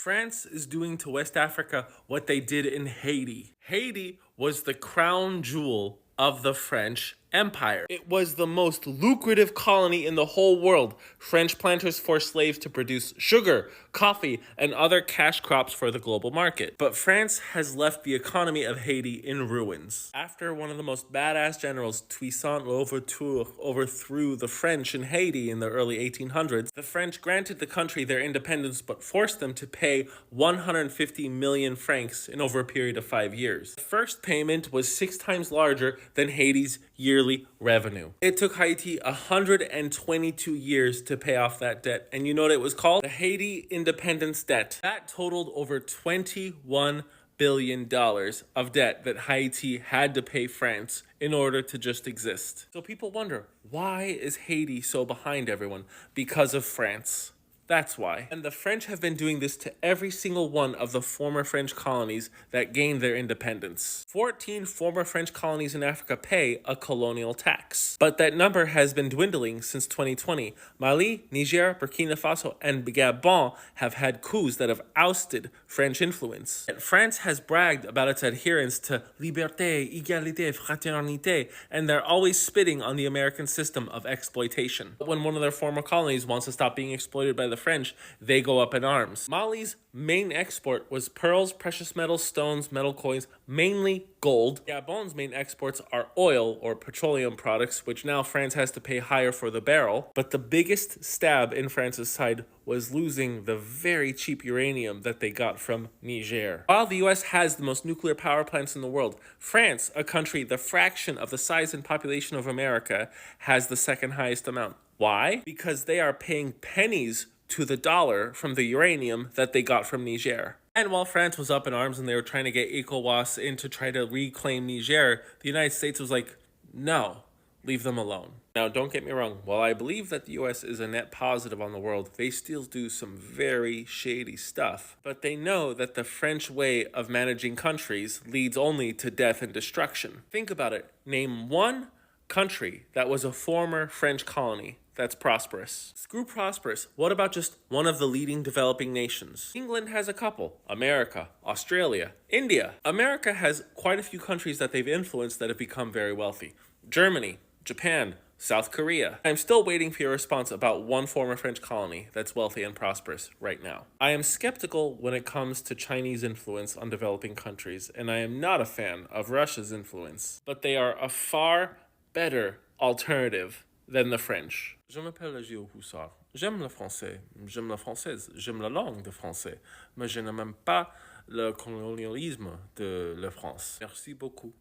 France is doing to West Africa what they did in Haiti. Haiti was the crown jewel of the French Empire. It was the most lucrative colony in the whole world. French planters forced slaves to produce sugar, coffee, and other cash crops for the global market. But France has left the economy of Haiti in ruins. After one of the most badass generals, Toussaint Louverture, overthrew the French in Haiti in the early 1800s, the French granted the country their independence but forced them to pay 150 million francs in over a period of 5 years. The first payment was 6 times larger than Haiti's yearly revenue. It took Haiti 122 years to pay off that debt. And you know what it was called? The Haiti Independence Debt. That totaled over $21 billion of debt that Haiti had to pay France in order to just exist. So people wonder, why is Haiti so behind everyone? Because of France. That's why. And the French have been doing this to every single one of the former French colonies that gained their independence. 14 former French colonies in Africa pay a colonial tax. But that number has been dwindling since 2020. Mali, Niger, Burkina Faso, and Gabon have had coups that have ousted French influence. And France has bragged about its adherence to liberté, égalité, fraternité, and they're always spitting on the American system of exploitation. But when one of their former colonies wants to stop being exploited by the French, they go up in arms. Mali's main export was pearls, precious metals, stones, metal coins, mainly gold. Gabon's main exports are oil or petroleum products, which now France has to pay higher for the barrel. But the biggest stab in France's side was losing the very cheap uranium that they got from Niger. While the US has the most nuclear power plants in the world, France, a country the fraction of the size and population of America, has the second highest amount. Why? Because they are paying pennies to the dollar from the uranium that they got from Niger. And while France was up in arms and they were trying to get ECOWAS in to try to reclaim Niger, the United States was like, no, leave them alone. Now, don't get me wrong. While I believe that the US is a net positive on the world, they still do some very shady stuff. But they know that the French way of managing countries leads only to death and destruction. Think about it. Name one country that was a former French colony that's prosperous. Screw prosperous. What about just one of the leading developing nations? England has a couple. America, Australia, India. America has quite a few countries that they've influenced that have become very wealthy. Germany, Japan, South Korea. I'm still waiting for your response about one former French colony that's wealthy and prosperous right now. I am skeptical when it comes to Chinese influence on developing countries, and I am not a fan of Russia's influence. But they are a far better alternative than the French. Je m'appelle Gilles Houssard. J'aime le français, j'aime la française, j'aime la langue de français, mais je n'aime pas le colonialisme de la France. Merci beaucoup.